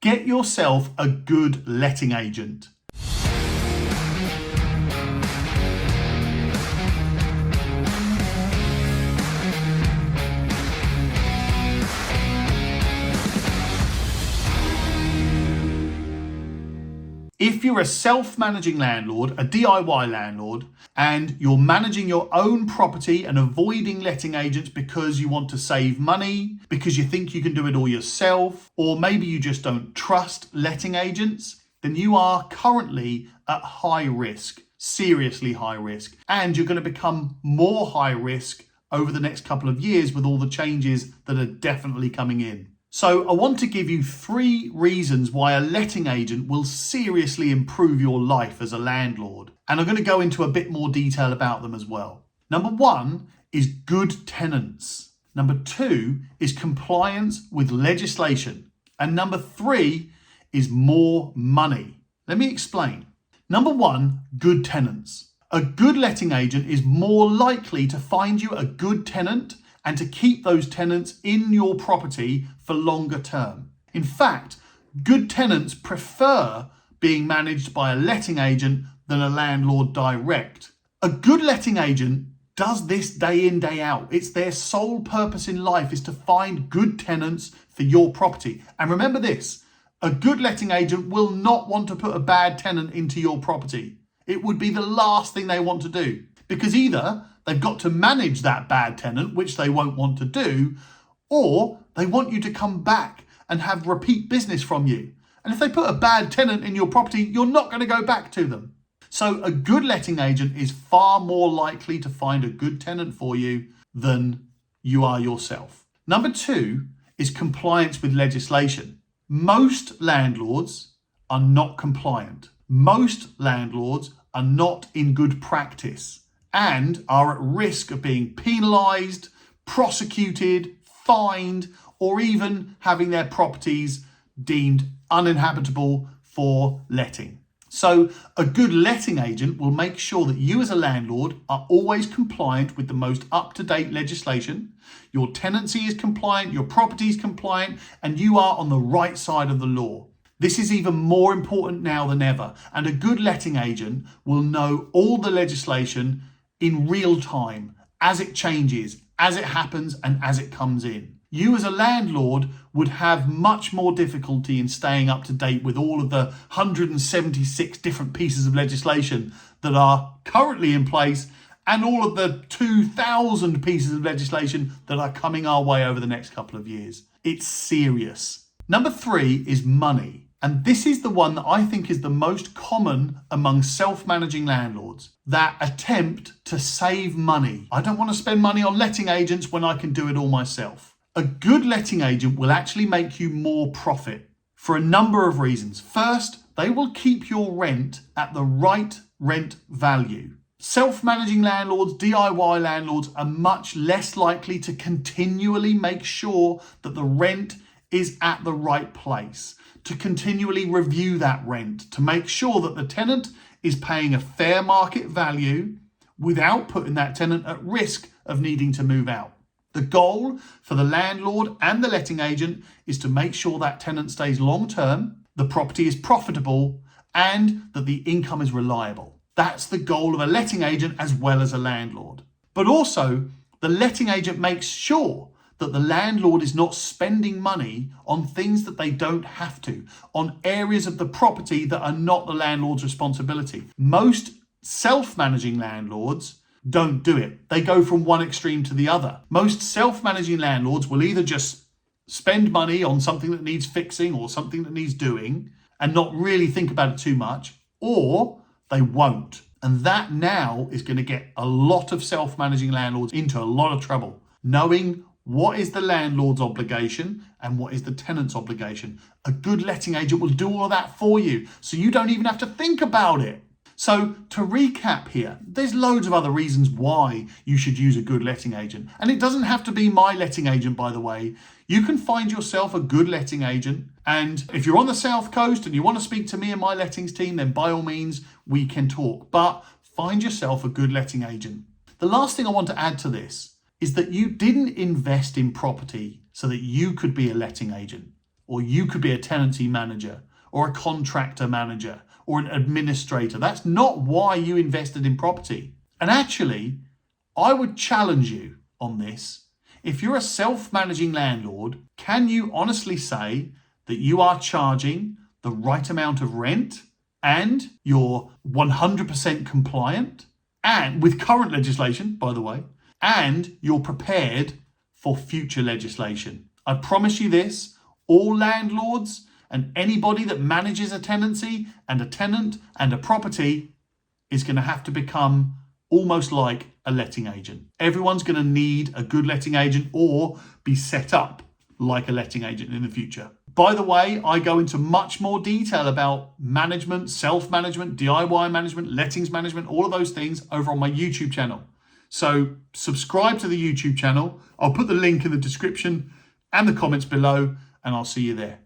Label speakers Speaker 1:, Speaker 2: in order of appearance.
Speaker 1: Get yourself a good letting agent. If you're a self-managing landlord, a DIY landlord, and you're managing your own property and avoiding letting agents because you want to save money, because you think you can do it all yourself, or maybe you just don't trust letting agents, then you are currently at high risk, seriously high risk, and you're going to become more high risk over the next couple of years with all the changes that are definitely coming in. So I want to give you 3 reasons why a letting agent will seriously improve your life as a landlord. And I'm going to go into a bit more detail about them as well. Number 1 is good tenants. Number 2 is compliance with legislation. And number 3 is more money. Let me explain. Number 1, good tenants. A good letting agent is more likely to find you a good tenant and to keep those tenants in your property for longer term. In fact, good tenants prefer being managed by a letting agent than a landlord direct. A good letting agent does this day in, day out. It's their sole purpose in life is to find good tenants for your property. And remember this, a good letting agent will not want to put a bad tenant into your property. It would be the last thing they want to do, because either they've got to manage that bad tenant, which they won't want to do, or they want you to come back and have repeat business from you. And if they put a bad tenant in your property, you're not going to go back to them. So a good letting agent is far more likely to find a good tenant for you than you are yourself. Number 2 is compliance with legislation. Most landlords are not compliant. Most landlords are not in good practice and are at risk of being penalised, prosecuted, fined, or even having their properties deemed uninhabitable for letting. So a good letting agent will make sure that you as a landlord are always compliant with the most up-to-date legislation, your tenancy is compliant, your property is compliant, and you are on the right side of the law. This is even more important now than ever, and a good letting agent will know all the legislation in real time, as it changes, as it happens, and as it comes in. You as a landlord would have much more difficulty in staying up to date with all of the 176 different pieces of legislation that are currently in place and all of the 2,000 pieces of legislation that are coming our way over the next couple of years. It's serious. Number 3 is money. And this is the one that I think is the most common among self-managing landlords, that attempt to save money. I don't want to spend money on letting agents when I can do it all myself. A good letting agent will actually make you more profit for a number of reasons. First, they will keep your rent at the right rent value. Self-managing landlords, DIY landlords are much less likely to continually make sure that the rent is at the right place, to continually review that rent, to make sure that the tenant is paying a fair market value without putting that tenant at risk of needing to move out. The goal for the landlord and the letting agent is to make sure that tenant stays long term, the property is profitable, and that the income is reliable. That's the goal of a letting agent as well as a landlord. But also, the letting agent makes sure that the landlord is not spending money on things that they don't have to, on areas of the property that are not the landlord's responsibility. Most self-managing landlords don't do it. They go from one extreme to the other. Most self-managing landlords will either just spend money on something that needs fixing or something that needs doing and not really think about it too much, or they won't. And that now is going to get a lot of self-managing landlords into a lot of trouble, knowing what is the landlord's obligation and what is the tenant's obligation. A good letting agent will do all of that for you, so you don't even have to think about it. So to recap here, there's loads of other reasons why you should use a good letting agent. And it doesn't have to be my letting agent, by the way. You can find yourself a good letting agent. And if you're on the South Coast and you want to speak to me and my lettings team, then by all means, we can talk. But find yourself a good letting agent. The last thing I want to add to this is that you didn't invest in property so that you could be a letting agent. or you could be a tenancy manager or a contractor manager or an administrator. That's not why you invested in property. And actually, I would challenge you on this. If you're a self-managing landlord, can you honestly say that you are charging the right amount of rent and you're 100% compliant and with current legislation, by the way, and you're prepared for future legislation? I promise you this, all landlords and anybody that manages a tenancy and a tenant and a property is going to have to become almost like a letting agent. Everyone's going to need a good letting agent or be set up like a letting agent in the future. By the way, I go into much more detail about management, self-management, DIY management, lettings management, all of those things over on my YouTube channel. So subscribe to the YouTube channel. I'll put the link in the description and the comments below, and I'll see you there.